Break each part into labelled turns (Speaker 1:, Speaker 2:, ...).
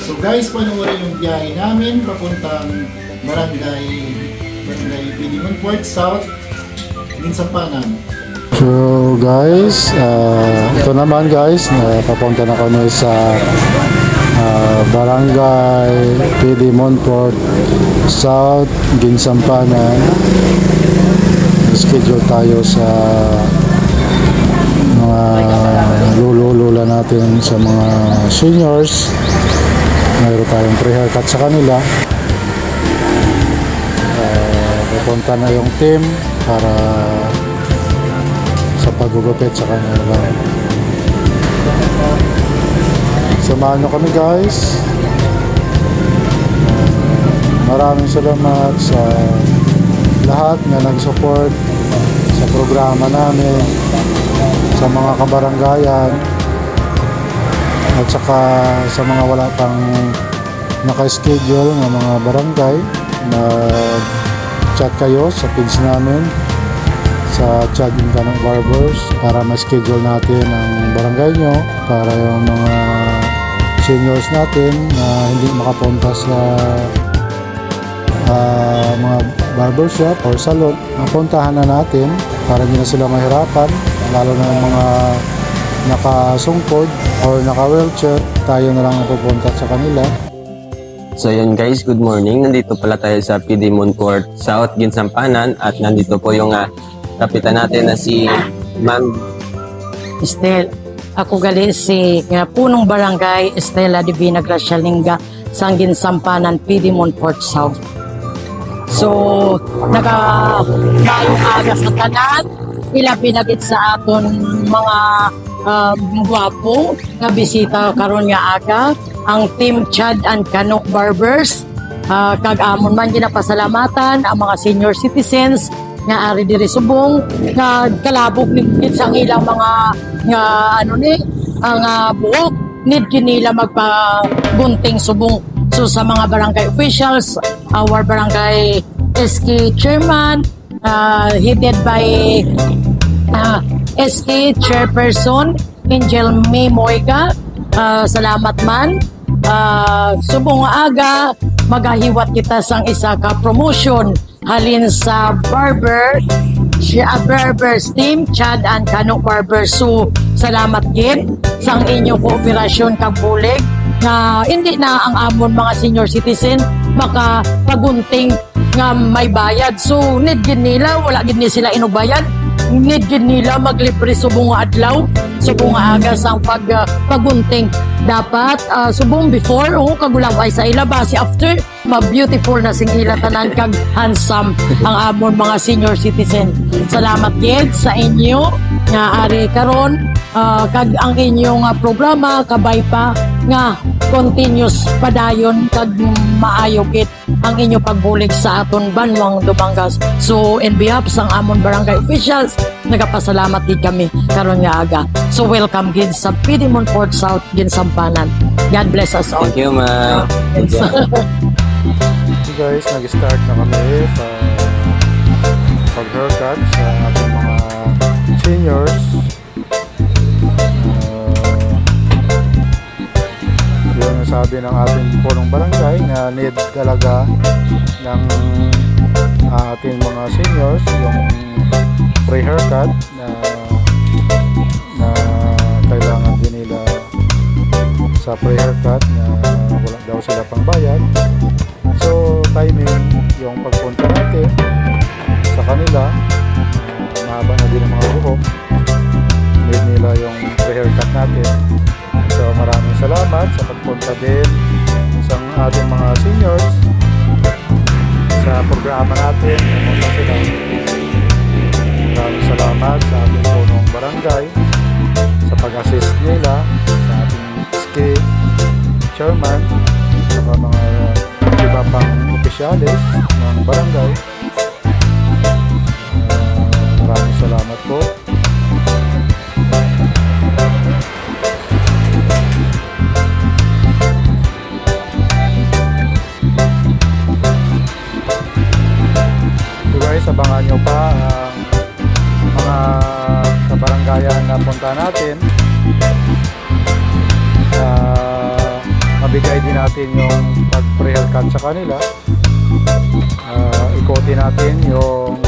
Speaker 1: So guys, panoorin yung biyahe namin papuntang Barangay Piliman Port South, Ginsampanan.
Speaker 2: So guys, ito naman guys, papunta na kami sa Barangay Piliman Port South, Ginsampanan. Schedule tayo sa mga lolo-lola natin, sa mga seniors. Mayroon tayong pre-haircut sa kanila. Pupunta na yung team para sa paggugupit sa kanila. Samahan nyo kami guys. Maraming salamat sa lahat na nag-support sa programa namin, sa mga kabaranggayan, at saka sa mga wala pang naka-schedule ng mga barangay. Chat kayo sa page namin sa Chad and Kanok Barbers para ma-schedule natin ang barangay nyo, para yung mga seniors natin na hindi makapunta sa mga barbershop or salon, mapuntahan na natin para hindi na sila mahirapan, lalo na yung mga nakasungkod or naka-wheelchair. Tayo na lang pupunta sa kanila.
Speaker 3: So yun guys, good morning. Nandito pala tayo sa Piliman Port South, Ginsampanan, at nandito po yung kapitan natin na si Ma'am
Speaker 4: Estel. Ako gali si punong barangay Estela Divina Gracia Linga sa Ginsampanan, Piliman Port South. So, nagayong aga sa tanan, ila pinagit sa aton mga guwapo nga bisita karon nga aga, ang Team Chad and Kanok Barbers. Kag-amon man ginapasalamatan ang mga senior citizens nga ari diri subong nga kalabog nigit sang ilang mga nga ang buhok need kinila magpagunting subong. So sa mga barangay officials, our barangay SK chairman, headed by SK chairperson Angel May Moiga, salamat man. Subong aga magahiwat kita sang isa ka promotion halin sa Barbers Team Chad and Kanok Barbers. So salamat gid sang inyong kooperasyon kag bulig nga hindi na ang amon mga senior citizen makapagunting nga may bayad. So need gid nila, wala gid ni sila inubayad, need gid nila maglibre subong nga adlaw, subong nga aga sang pagunting. Dapat subong before kagulaway sa ila base after ma-beautiful na sing ila tanan kag handsome ang amon mga senior citizen. Salamat gid sa inyo nga ari karon kag ang inyong programa kabay pa nga continuous padayon kag maayo gid ang inyo pagbulig sa aton banwang Dumangas. So in behalf sang amon barangay officials, nagapasalamat gid kami karon nga aga. So welcome gid sa Piliman Port South, Ginsampanan. God bless us all.
Speaker 3: Thank you, ma'am.
Speaker 4: Thanks.
Speaker 2: So guys, nag-start na kami sa pag-haircut sa ating mga seniors. Yun ang sabi ng ating punong barangay na need talaga ng ating mga seniors yung pre-haircut na kailangan din nila sa pre-haircut na wala daw sila pang bayad. So timing yung pagpunta natin sa kanila, mahaba na din ang mga buhok, need nila yung pre-haircut natin. So maraming salamat sa pagpunta din sa ating mga seniors sa programa natin. Maraming salamat sa ating punong barangay sa pag-assist nila, sa ating SK chairman, sa mga iba pang opisyalis ng barangay. Maraming salamat po. So guys, abangan nyo pa ang mga kabaranggayan na punta natin. mabigay din natin yung pag-pre-haircut sa kanila. Ikotin natin yung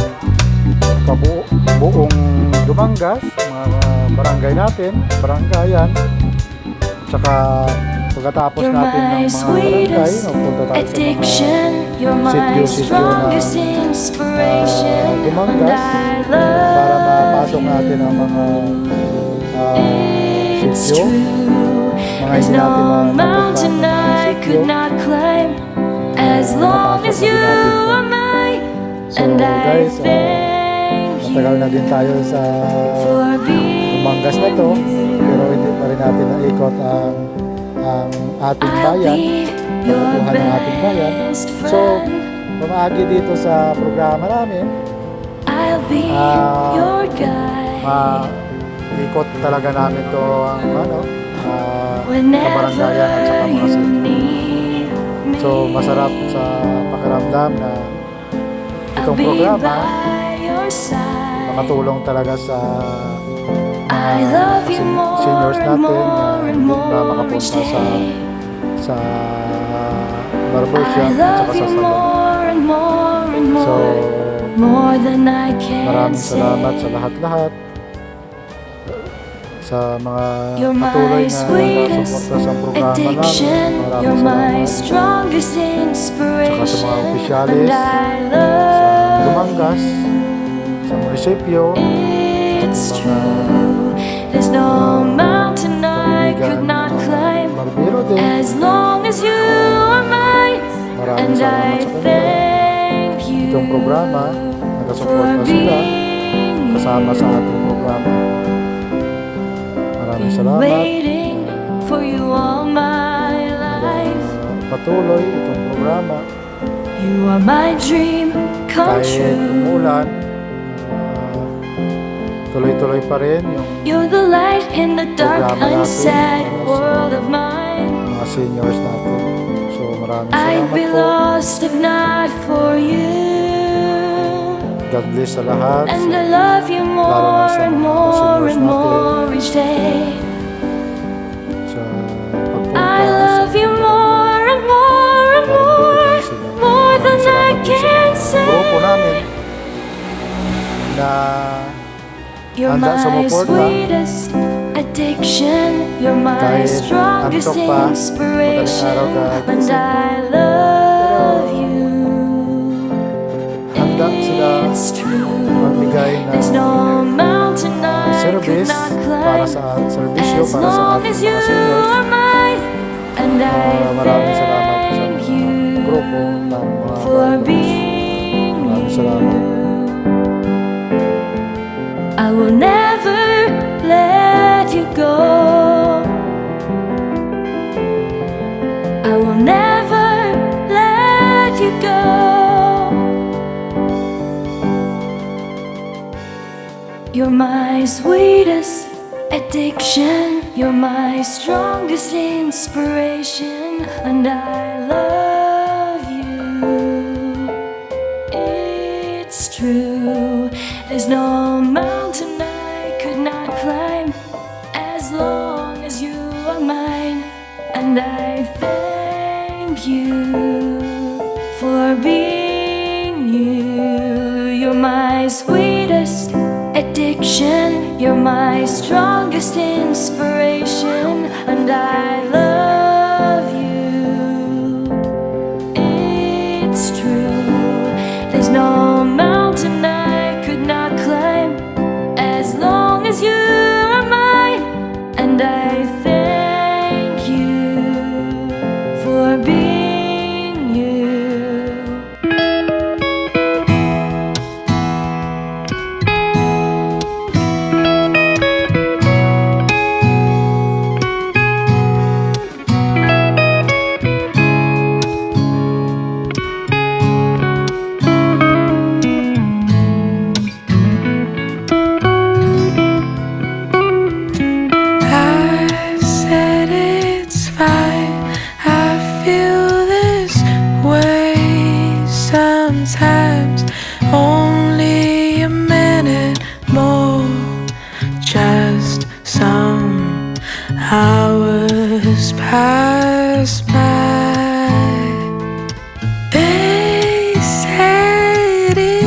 Speaker 2: buong Dumangas, mga barangay natin, barangayan. Tsaka pagkatapos
Speaker 5: You're
Speaker 2: natin ng
Speaker 5: my
Speaker 2: mga barangay,
Speaker 5: sweetest
Speaker 2: punta tayo sa mga
Speaker 5: addiction. You're my
Speaker 2: sityo-sityo
Speaker 5: strongest
Speaker 2: na
Speaker 5: inspiration. And
Speaker 2: Dumangas
Speaker 5: I
Speaker 2: para
Speaker 5: love
Speaker 2: mapasok natin ang mga
Speaker 5: It's
Speaker 2: sityo,
Speaker 5: true.
Speaker 2: mga
Speaker 5: There's
Speaker 2: hindi natin
Speaker 5: no
Speaker 2: napuntahan
Speaker 5: mountain
Speaker 2: ng mga
Speaker 5: I
Speaker 2: sityo.
Speaker 5: could not climb as long as you are mine.
Speaker 2: So
Speaker 5: And I
Speaker 2: guys,
Speaker 5: thank you
Speaker 2: matagal na din tayo sa
Speaker 5: for being
Speaker 2: Dumangas na to, pero hindi pa rin natin naikot ang ating
Speaker 5: I'll
Speaker 2: bayan,
Speaker 5: be your
Speaker 2: pagkukuhan ng ating bayan.
Speaker 5: best
Speaker 2: So,
Speaker 5: friend.
Speaker 2: pumagi dito sa programa namin,
Speaker 5: I'll be your guide.
Speaker 2: ikot talaga namin to ang
Speaker 5: Whenever
Speaker 2: kabaranggayan at saka mga
Speaker 5: you
Speaker 2: sityo.
Speaker 5: need me,
Speaker 2: So, masarap sa pakiramdam na
Speaker 5: I'll
Speaker 2: itong
Speaker 5: be
Speaker 2: programa
Speaker 5: by your side.
Speaker 2: makatulong talaga sa
Speaker 5: I
Speaker 2: mga
Speaker 5: love you more
Speaker 2: seniors
Speaker 5: and
Speaker 2: natin na
Speaker 5: more and
Speaker 2: hindi na
Speaker 5: more
Speaker 2: makapunta
Speaker 5: each
Speaker 2: sa
Speaker 5: day.
Speaker 2: barbershop
Speaker 5: I
Speaker 2: at
Speaker 5: love
Speaker 2: saka sa
Speaker 5: you
Speaker 2: salon.
Speaker 5: more and more and
Speaker 2: So,
Speaker 5: more than I can
Speaker 2: maraming
Speaker 5: say.
Speaker 2: salamat sa lahat-lahat sa mga
Speaker 5: You're
Speaker 2: patuloy
Speaker 5: my
Speaker 2: na
Speaker 5: sweetest
Speaker 2: nasuporta sa programa
Speaker 5: addiction.
Speaker 2: namin.
Speaker 5: You're
Speaker 2: Maraming
Speaker 5: my
Speaker 2: salamat.
Speaker 5: strongest inspiration.
Speaker 2: Saka sa mga opisyalis,
Speaker 5: And I
Speaker 2: sa
Speaker 5: love
Speaker 2: Dumangas, sa munisipyo,
Speaker 5: It's
Speaker 2: sa mga
Speaker 5: true. There's no mountain I
Speaker 2: kaibigan,
Speaker 5: could not
Speaker 2: mga
Speaker 5: climb
Speaker 2: barbero din.
Speaker 5: as long as you are mine.
Speaker 2: Maraming
Speaker 5: And
Speaker 2: salamat
Speaker 5: I
Speaker 2: sa kanila.
Speaker 5: thank you
Speaker 2: Itong programa,
Speaker 5: for
Speaker 2: nagasuporta sila
Speaker 5: being
Speaker 2: kasama sa ating programa. Maraming
Speaker 5: been
Speaker 2: salamat.
Speaker 5: waiting for you all my life.
Speaker 2: Patuloy itong programa.
Speaker 5: You are my dream come
Speaker 2: Kahit
Speaker 5: true.
Speaker 2: umulan, tuloy-tuloy pa rin yung
Speaker 5: You're the light in the dark,
Speaker 2: Programa natin.
Speaker 5: unsaid world of mine.
Speaker 2: mga seniors natin. So maraming
Speaker 5: I'd
Speaker 2: salamat
Speaker 5: be
Speaker 2: po.
Speaker 5: lost if not for you.
Speaker 2: God bless sa lahat.
Speaker 5: And I love you
Speaker 2: Lalo na
Speaker 5: more
Speaker 2: sa
Speaker 5: and
Speaker 2: mga
Speaker 5: more
Speaker 2: seniors
Speaker 5: and
Speaker 2: natin.
Speaker 5: more each day.
Speaker 2: Sa pagpunta
Speaker 5: I
Speaker 2: sa
Speaker 5: love you more and more and
Speaker 2: para
Speaker 5: more,
Speaker 2: mabigyan sila.
Speaker 5: more
Speaker 2: Maraming
Speaker 5: than I
Speaker 2: salamat din
Speaker 5: can
Speaker 2: sa mga grupo
Speaker 5: say.
Speaker 2: namin na
Speaker 5: You're
Speaker 2: handa
Speaker 5: my
Speaker 2: sumuporta.
Speaker 5: sweetest addiction. You're my
Speaker 2: Kahit
Speaker 5: strongest
Speaker 2: antok pa,
Speaker 5: inspiration.
Speaker 2: madaling araw ka
Speaker 5: And
Speaker 2: gising.
Speaker 5: I love you.
Speaker 2: Handa sila
Speaker 5: It's true.
Speaker 2: magbigay
Speaker 5: There's
Speaker 2: ng
Speaker 5: no mountain I could
Speaker 2: service
Speaker 5: not
Speaker 2: para
Speaker 5: climb
Speaker 2: sa serbisyo
Speaker 5: as
Speaker 2: para sa
Speaker 5: long
Speaker 2: ating
Speaker 5: as you
Speaker 2: mga seniors.
Speaker 5: are mine. And I
Speaker 2: Maraming salamat sa
Speaker 5: thank
Speaker 2: mga
Speaker 5: you
Speaker 2: grupo ng mga
Speaker 5: for
Speaker 2: barbers.
Speaker 5: being
Speaker 2: Maraming salamat.
Speaker 5: you. I will never let you go. I will never let you go. You're my sweetest addiction. You're my strongest inspiration. And I love you. It's true. There's no mountain I could not climb as long as you are mine. And I thank you for being you. You're my sweetest addiction. You're my strongest inspiration. And I love you. It's true. There's no mountain I could not climb as long as you are mine. And I thank you for being you.
Speaker 6: cross my face, said it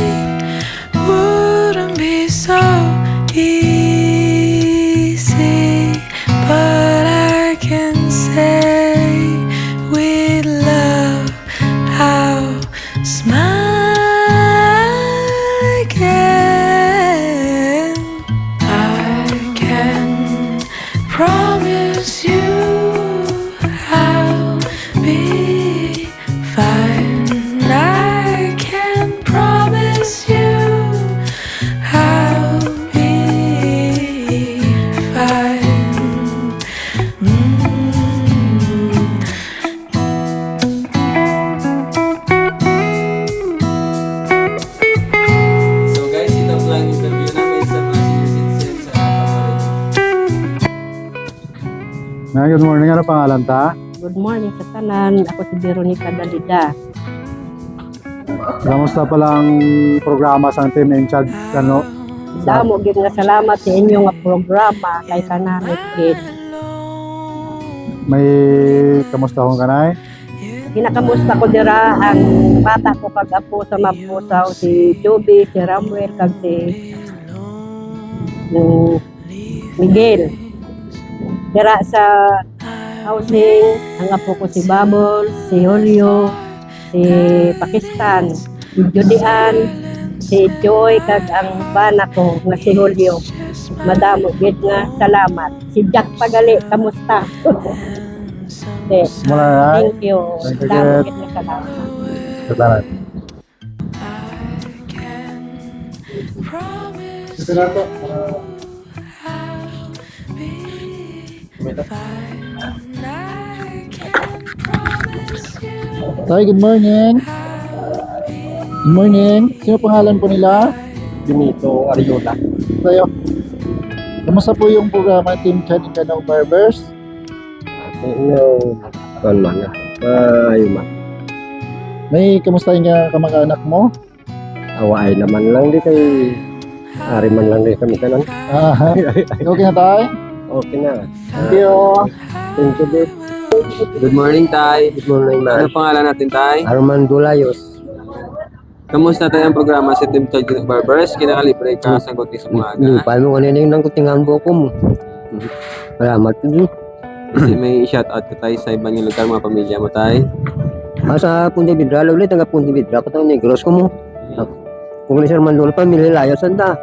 Speaker 6: wouldn't be so easy, but I can say with love I'll smile again. I can promise you I'll be fine. I can promise you I'll be fine.
Speaker 3: So guys, ito po ang interview namin sa mga senior citizens sa Pampanga.
Speaker 2: Good morning. Ano pangalan ta?
Speaker 7: Good morning sa tanan. Ako si Veronica Dalida.
Speaker 2: Kamusta palang programa sa Team Enchad? Ano?
Speaker 7: Damo gid nga salamat sa inyo nga programa kay tanan kid.
Speaker 2: May kamusta akong kanay?
Speaker 7: Kinakamusta ko dira ang bata ko kag apo sa Mapusaw, si Joby, si Ramuel kag si Miguel. Dira sa housing, ang apo ko si Babol, si Julio, si Pakistan, si Judian, si Joy, kag ang bana ko nga si Julio. Madamo gid nga salamat. Si Jack Pagali, kamusta? Okay.
Speaker 2: Mula na.
Speaker 7: Thank you.
Speaker 2: Thank you,
Speaker 7: Damo
Speaker 2: Jet.
Speaker 7: gid nga salamat.
Speaker 2: Salamat. Ito na to.
Speaker 1: Tay, good morning. Good morning. Sino pangalan po nila?
Speaker 8: Benito Ariola.
Speaker 1: Tayo. Kamusta po yung programa Team Chad and Canao Barbers?
Speaker 8: Kuan man na. Ayun man.
Speaker 1: May kamustahin ka kamag-anak mo?
Speaker 8: Awaay naman lang di kay ari man lang di kami kanan.
Speaker 1: Ah, okay na tayo?
Speaker 8: Okay na.
Speaker 1: Thank you.
Speaker 8: Thank you, babe.
Speaker 3: Good morning, Tay.
Speaker 8: Good morning,
Speaker 3: Ano
Speaker 8: man.
Speaker 3: pangalan natin, Tay?
Speaker 8: Arman Dulayos.
Speaker 3: Kamusta tayo ang programa sa Team Child Barbers? Kinakalibre ka sa Gotis Umaga.
Speaker 8: Paano ko nini nang kutingan buko mo. Salamat din.
Speaker 3: Kasi may shoutout ka tayo sa ibang lugar, mga pamilya mo, Tay.
Speaker 8: Asa Punta Bidra ulit ang Punta Bidra ko tong negros ko mo. Kung ni Sir Mandolo pa milayos anda.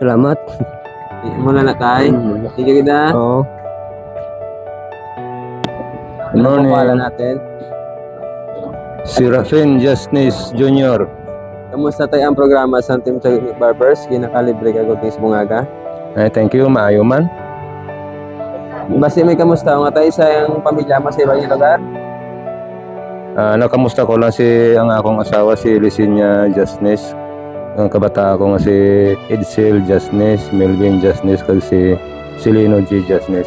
Speaker 8: Salamat.
Speaker 3: Mula na, Tay. Sige kita.
Speaker 8: Oo.
Speaker 3: Ano ang pangalan natin?
Speaker 9: Si Rafen Justnis Jr.
Speaker 3: Kamusta tayo ang programa sa Team Child Barbers? Kinakalibre ka Gotis Bungaga.
Speaker 9: Ay, thank you, maayo man.
Speaker 3: Basta may kamusta nga tayo sa yung pamilya mo sa ibang lugar?
Speaker 9: Nakamusta ko lang si ang akong asawa si Licinia Justnis. Ang kabata ko nga si Edsel Justnis, Melvin Justnis, kag si Silino G. Justnis.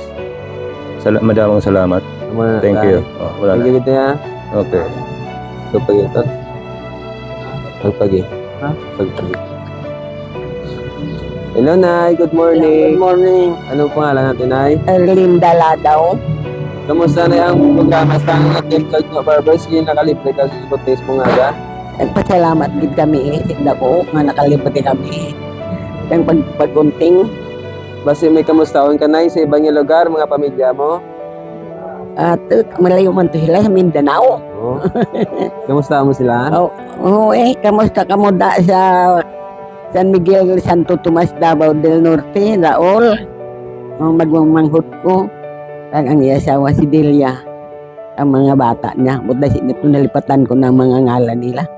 Speaker 9: Madamang salamat.
Speaker 3: Muna na,
Speaker 9: Thank
Speaker 3: Tay.
Speaker 9: you. Oh, wala na.
Speaker 3: Sige kita ya.
Speaker 9: Okay.
Speaker 3: Pagpagi ito. Pagpagi.
Speaker 8: Ha?
Speaker 3: Pagpagi. Hello, Nay. Good morning.
Speaker 7: Good morning.
Speaker 3: Anong pangalan natin, Nay?
Speaker 7: Erlinda Ladaw.
Speaker 3: Kamusta na yung programa sa Team Child Barbers? Kinakalibre ka sa Gotis Bungaga.
Speaker 7: Pasalamat gid kami tinda ko nga nakalibot kami. Ang paggunting
Speaker 3: Basta may kamustawan ka, Nay, sa ibang lugar, mga pamilya mo?
Speaker 7: at malayo man to sila sa Mindanao.
Speaker 3: Oo. Kamusta mo sila?
Speaker 7: Oo kamusta ka mo da sa San Miguel Santo Tomas Davao del Norte, Raul. Magmamanghot ko. Ang asawa si Delia. Ang mga bata niya. Buta ito nalipatan ko ng mga ngalan nila.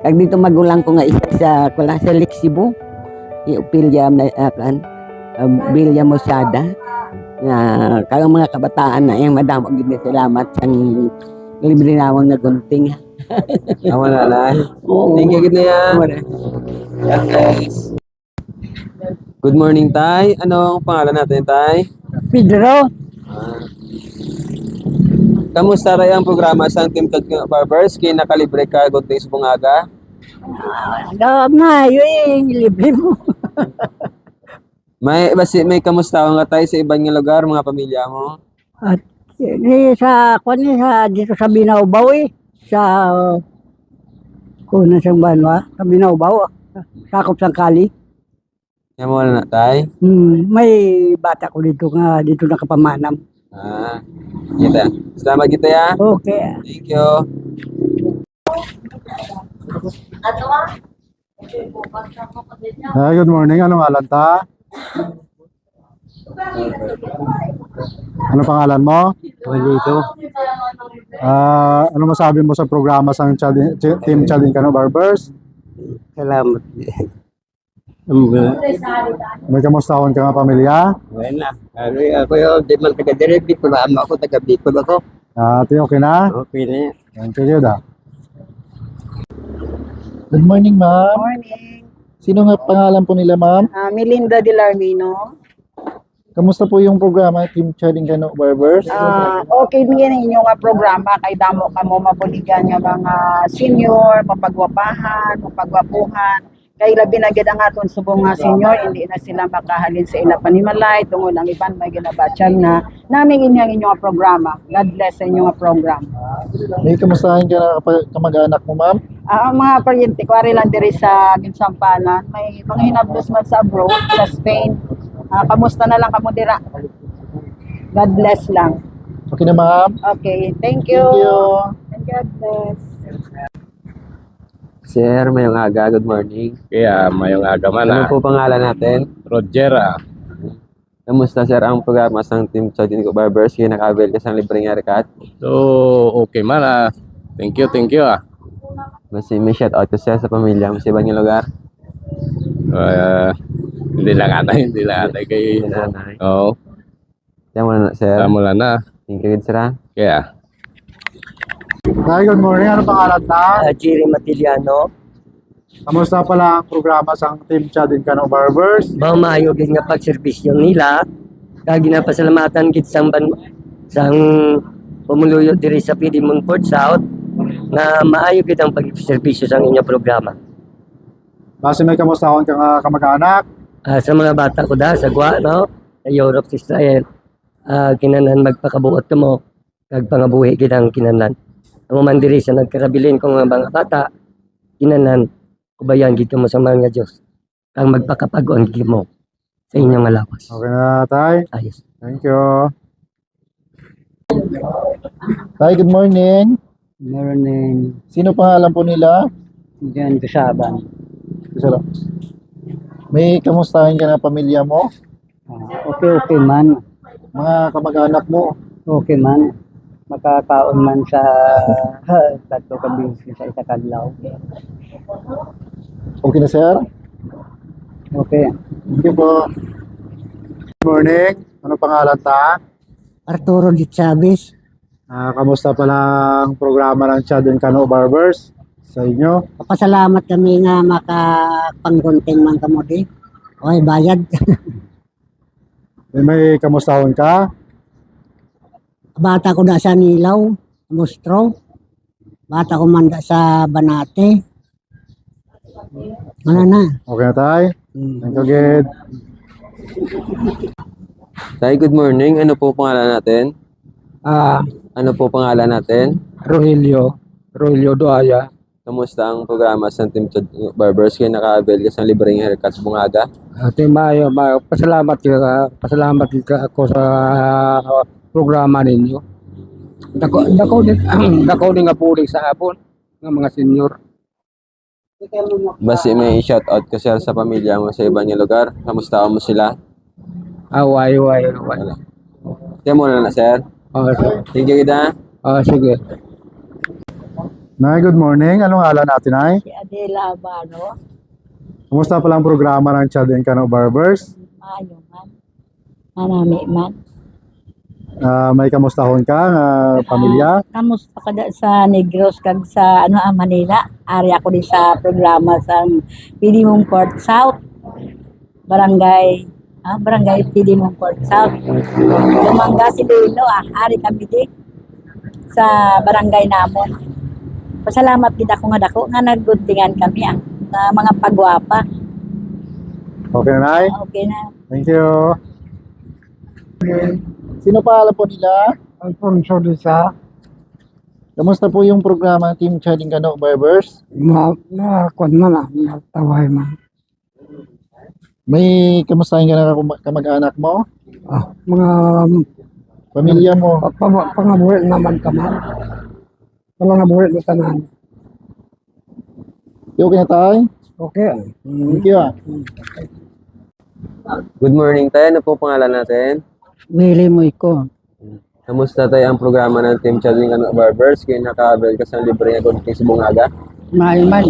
Speaker 7: Kag dito magulang ko nga isa sa Lexibo. Iupilya Bilya Mosada. Kaya mga kabataan na yung madamo gid na salamat sang libre nawang nagunting.
Speaker 3: Wala na.
Speaker 7: Oo.
Speaker 3: Thank you, good na yan. Good morning, Tay. Anong pangalan natin, Tay?
Speaker 7: Pedro,
Speaker 3: Kamusta rin ang programa sa Team Child Barbers? Kinakalibre ka Gotis Bungaga.
Speaker 7: na yun libre mo.
Speaker 3: May kamusta nga tayo sa ibang lugar, mga pamilya mo?
Speaker 7: Sa dito sa Binaubaw eh. Sa kuna sa banwa, sa Binaubaw. Sakop sang kali.
Speaker 3: Yan mo na tay.
Speaker 7: May bata ko dito nga dito nakapamanam.
Speaker 3: Ah, kita. Salamat kita ya.
Speaker 7: Okay.
Speaker 3: Thank you.
Speaker 2: Hi, good morning. Anong ngalan ta? Ano pangalan mo?
Speaker 8: Dito.
Speaker 2: Ano masabi mo sa programa sa Team Chadin Cano Barbers?
Speaker 8: Salamat.
Speaker 2: May kamustahon ka nga pamilya?
Speaker 8: Wala. Ako yung di man taga-dire, Bicol. Ako taga-Bicol ako.
Speaker 2: Ate, okay na?
Speaker 8: Okay na yan.
Speaker 2: Thank you, da.
Speaker 1: Good morning, ma'am.
Speaker 7: Morning.
Speaker 1: Sino nga pangalan po nila, ma'am?
Speaker 7: Melinda de Larmino.
Speaker 1: Kamusta po yung programa Team Chadin Cano Barbers?
Speaker 7: Okay din ninyo nga programa kay damo kamo mabuligan nga mga senior, mapagwapahan, mapagwapuhan. Kay labi na gid ang aton subong nga senior, hindi na sila makahalin sa ila panimalay tungod ang iban may ginabatyan nga naming inyong inyong programa. God bless sa inyong program.
Speaker 1: May kamustahin ka na kamag-anak mo, ma'am?
Speaker 7: Ang mga paryente, kwari lang diri sa Ginsampanan, may mga hinablos man sa abroad, sa Spain. Kamusta na lang kamo dira? God bless lang.
Speaker 1: Okay na, ma'am?
Speaker 7: Okay, thank you.
Speaker 1: Thank you.
Speaker 7: And God bless.
Speaker 3: Sir, mayong aga. Good morning.
Speaker 9: Kaya mayong aga man
Speaker 3: Ano po pangalan natin?
Speaker 9: Roger
Speaker 3: Kamusta sir ang programa sa Team Chadin Cano Barbers? Kaya naka-avail ka sa libreng haircut.
Speaker 9: So, okay man Thank you
Speaker 3: Mas may shout out ko sir sa pamilya mo sa ibang lugar.
Speaker 9: Hindi lang ata kay
Speaker 3: Nanay.
Speaker 9: Oo,
Speaker 3: Yan mo na sir.
Speaker 9: mula na.
Speaker 3: Thank you sir.
Speaker 9: Kaya
Speaker 2: Hi, good morning. Ano pangalan ta?
Speaker 8: Jerry Matiliano.
Speaker 2: Kamusta pala ang programa sa Team Chadin Cano Barbers?
Speaker 8: Mga maayo gid nga pagserbisyo nila. Kaya ginapasalamatan gid sang pumuluyo diri sa PD Montfort South na maayo gid ang pagserbisyo sa inyong programa.
Speaker 2: Base may kamustahon ka nga kamag-anak?
Speaker 8: Sa mga bata ko sa Gua, no? Sa Europe, sa Israel, kinanan magpakabuot mo, kag pangabuhi gid ang kinanan. Ang mandiri sa nagkarabilin ko nga mga bata, kinanan, kubayan gid mo sa mga Diyos. Kang magpakapag-on gid mo sa inyong malawas.
Speaker 2: Okay na, tay.
Speaker 8: Ayos.
Speaker 2: Thank you.
Speaker 1: Hi, good morning.
Speaker 7: Morning.
Speaker 1: Sino pangalan po nila?
Speaker 7: Diyan kasaban.
Speaker 1: Isa lang. May kamustahin ka na pamilya mo?
Speaker 7: Okay man.
Speaker 1: Mga kamag-anak mo?
Speaker 7: Okay man. Makakaon man sa tatlo ka business sa isa kadlaw.
Speaker 1: Okay na, sir?
Speaker 7: Okay.
Speaker 1: Thank you po.
Speaker 2: Good morning. Ano pangalan ta?
Speaker 7: Arturo Di Chavez.
Speaker 2: Kamusta pala ang programa ng Chadin Cano Barbers sa inyo?
Speaker 7: Pasalamat kami nga makapangkonten man kamo di. Okay, bayad.
Speaker 2: May kamustahon ka?
Speaker 7: Bata ko na sa Nilaw, Mostro. Bata ko manda sa Banate. Ano na?
Speaker 2: Okay na, tay. Thank you, Gid.
Speaker 3: Tay, good morning. Ano po pangalan natin? Ano po pangalan natin?
Speaker 10: Rogelio Duaya.
Speaker 3: Kamusta ang programa sa Team Chadin Cano Barbers? Kaya naka-avail ka sa libreng haircut sa Bungaga.
Speaker 10: Ate Mayo, pasalamat ka ako sa programa ninyo. Dako din nga puling sa hapon ng mga senior.
Speaker 3: Basi may shout out ka sir sa pamilya mo sa ibang lugar. Kamusta mo sila?
Speaker 10: Away.
Speaker 3: Kaya muna na sir. Thank you kita.
Speaker 10: Sige.
Speaker 2: Nay, good morning. Anong ngalan natin, Nay?
Speaker 4: Si Adela Abano,
Speaker 2: Kumusta pala ang programa ng Chadin Cano Barbers?
Speaker 4: maayo man. Manami man.
Speaker 2: May kamustahon ka pamilya?
Speaker 4: Kamusta ka sa Negros kag sa Manila? Ari ako din sa programa sa PD Montfort South. Barangay PD Montfort South. Lumangga si Dino, ari kami di sa barangay namon. Pasalamat gid ako nga nagguntingan kami na mga pagwapa.
Speaker 2: Okay na, Nay?
Speaker 4: Okay na.
Speaker 2: Thank you.
Speaker 1: Sino pangalan po nila?
Speaker 10: Alfonso Lisa,
Speaker 1: Kamusta po yung programa Team Chad and Kano Barbers?
Speaker 10: kung na, mataway man.
Speaker 1: May kamustahin ka na kamag-anak mo?
Speaker 10: Mga
Speaker 1: Pamilya mo?
Speaker 10: pangabuhi naman ka man. Pangabuhi na tanan.
Speaker 1: Okay na tayo?
Speaker 10: Okay.
Speaker 1: Thank you ah.
Speaker 3: Good morning tayo. Ano po pangalan natin?
Speaker 7: Willie Moyko.
Speaker 3: Kamusta tayo ang programa ng Team Chad and Kano Barbers? Kaya naka-avail ka sa libre na konting sa Bungaga.
Speaker 7: Mahal man.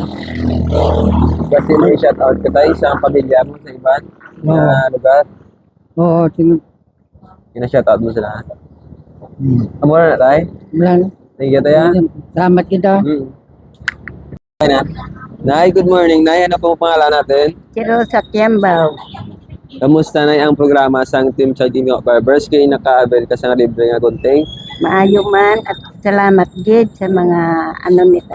Speaker 3: Kasi may shoutout ka tayo sa pamilya mo sa ibang lugar.
Speaker 7: Oo,
Speaker 3: Kina-shoutout mo sila. Amura na tayo.
Speaker 7: Wala.
Speaker 3: Thank you tayo.
Speaker 7: Salamat kita.
Speaker 3: Ay na. Nay, good morning. Nay, ano po ang pangalan natin?
Speaker 7: Siro sa Tiambaw.
Speaker 3: Kamusta na ang programa sa Team Chad and Kano Barbers? Kaya naka-avail ka sa libre nga konting.
Speaker 7: Maayo man at salamat gid sa mga ano nito.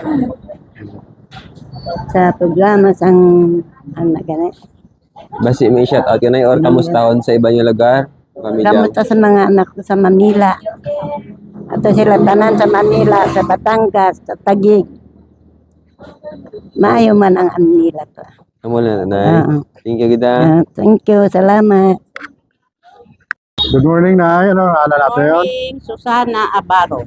Speaker 7: Sa programa sang gani.
Speaker 3: Basi may shoutout ka na or kamustahon sa ibang lugar? Pamilya.
Speaker 7: Kamusta sa mga anak ko sa Manila? Ato sila tanan sa Manila, sa Batangas, sa Taguig. Maayo man ang nila to.
Speaker 3: Kamu na, Nay. Thank you, kita.
Speaker 7: Thank you, salamat.
Speaker 2: Good morning, Nay. Ano ang natin?
Speaker 7: Susana Abaro.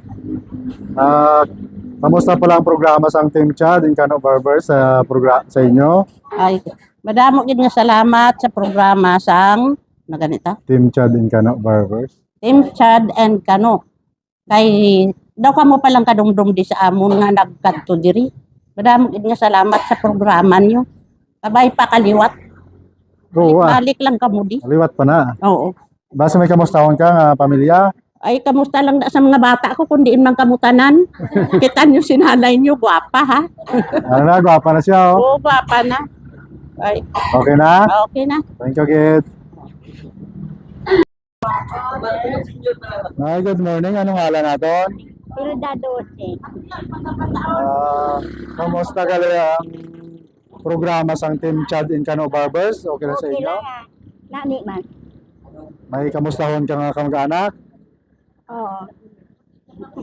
Speaker 2: Kamusta pala ang programa sa Team Chad and Kano Barbers sa sa inyo?
Speaker 7: Ay, madamo gid nga salamat sa programa sang na ganita.
Speaker 2: Team Chad and Kano Barbers.
Speaker 7: Team Chad and Kano. Kay daw kamo palang kadungdong di sa amon nga nagkadto diri. Madamo gid nga salamat sa programa niyo. Kabay pa kaliwat.
Speaker 2: Oo,
Speaker 7: Balik lang kamo di.
Speaker 2: liwat pa na.
Speaker 7: Oo.
Speaker 2: Basta may kamustahon ka nga pamilya.
Speaker 7: Ay, kamusta lang na sa mga bata ko, kundi man kamutanan. Kita niyo sinanay niyo, gwapa ha?
Speaker 2: Ano na, gwapa na siya. Oh.
Speaker 7: Oo, gwapa na. Ay,
Speaker 2: Okay na?
Speaker 7: okay na.
Speaker 2: Thank you, Kit. Nay, good morning. Anong ngalan natin?
Speaker 7: Hilda Dose.
Speaker 2: Kamusta ka ang programa sa Team Chad and Kano Barbers? Okay na sa inyo?
Speaker 7: Nani man.
Speaker 2: May kamustahon ka nga kamag-anak?
Speaker 7: Oo.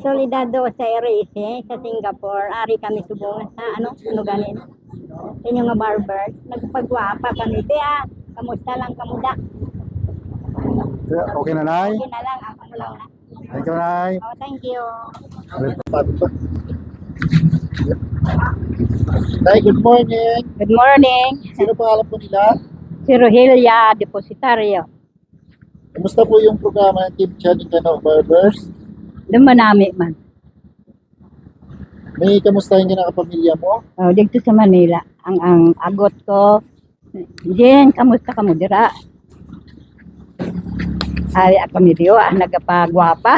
Speaker 7: Solidado sa RSA sa Singapore. Ari kami subong sa ano ganin. Inyo nga barber. Nagpagwapa kami. Kaya, kamusta lang kamuda?
Speaker 2: Okay na, Nay?
Speaker 7: Okay na lang. Ako lang na.
Speaker 2: Thank you, Nay.
Speaker 7: Oh, thank you.
Speaker 1: Nay, good morning.
Speaker 7: Good morning.
Speaker 1: Sino pangalan po nila?
Speaker 7: Si Rogelia Depositario.
Speaker 1: Kamusta po yung programa ng Team Chad and Kano Barbers?
Speaker 7: Lumanami man.
Speaker 1: May kamustahin ka na kapamilya mo?
Speaker 7: Oh, dito sa Manila. Ang agot ko, Jen, kamusta ka mo dira? Ay, kami diyo, nagapagwapa.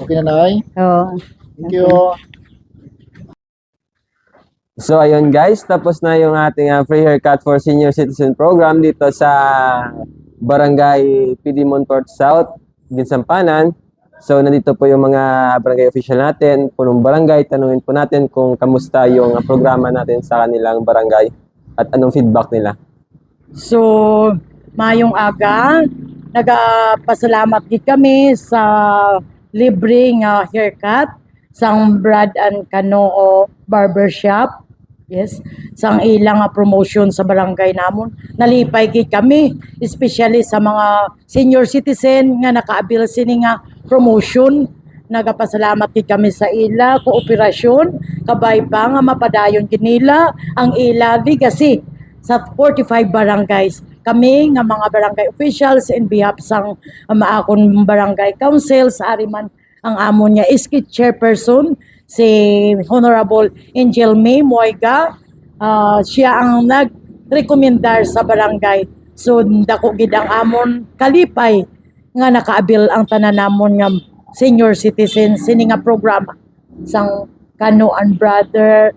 Speaker 1: Okay na, Nay?
Speaker 7: Oh,
Speaker 1: Thank you.
Speaker 3: So ayun guys, tapos na yung ating free haircut for senior citizen program dito sa Barangay PD Montfort South, Ginsampanan. So nandito po yung mga barangay official natin, punong barangay. Tanungin po natin kung kamusta yung programa natin sa kanilang barangay at anong feedback nila.
Speaker 4: So, mayong aga, nagapasalamat din kami sa libreng haircut sang Brad and Kano Barbershop. Yes, sang ilang promotion sa barangay namon. Nalipay gid kami, especially sa mga senior citizen nga nakaabil sini nga promotion. Nagapasalamat gid kami sa ila kooperasyon, kabay pa nga mapadayon gid nila ang ila legacy sa 45 barangays. Kami nga mga barangay officials in behalf sang maakon barangay council sa Ariman ang amon niya iskit chairperson si Honorable Angel May Moiga. Siya ang nag-rekomendar sa barangay. So dako gid ang amon kalipay nga nakaabil ang tanan namon nga senior citizen sini nga programa sang Kano and Brother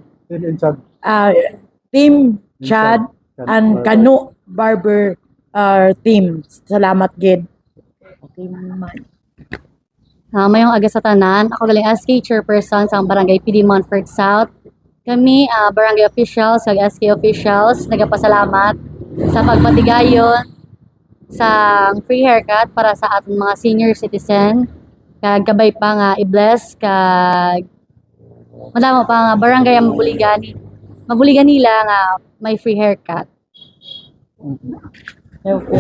Speaker 4: Team Chad and Kano Barber team. Salamat gid. Okay man.
Speaker 11: Mayong aga sa tanan, ako galing SK Chairperson sa Barangay PD Montfort South. Kami, barangay officials, SK officials, nagapasalamat sa pagpatigayon sa free haircut para sa ating mga senior citizen. Kag kabay pa nga i-bless kag madamo pa nga barangay ang mabuligan nila nga may free haircut.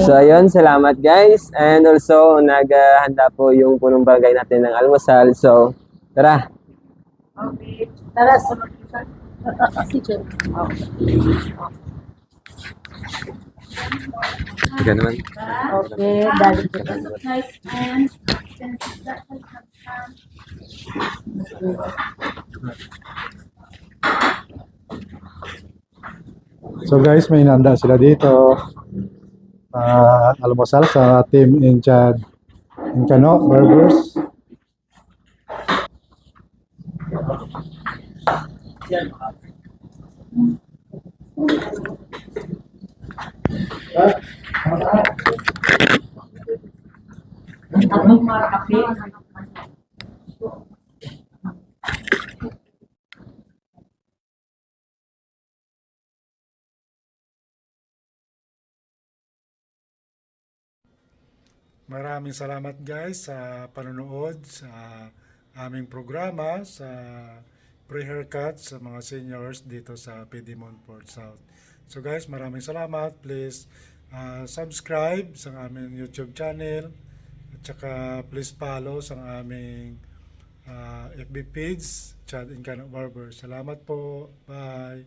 Speaker 3: So ayun, salamat guys. And also, naghahanda po yung punong barangay natin ng almusal. So, tara.
Speaker 4: Tara, sunod.
Speaker 3: Ika naman.
Speaker 4: Okay, dali.
Speaker 2: So guys, may inanda sila dito. Almusal sa team in Chad in Kano Barbers. Maraming salamat guys sa panonood sa aming programa sa pre-haircut sa mga seniors dito sa Piedmont Port South. So guys, maraming salamat. Please subscribe sa aming YouTube channel at saka please follow sa aming FB page, Chad and Kano Barber. Salamat po. Bye!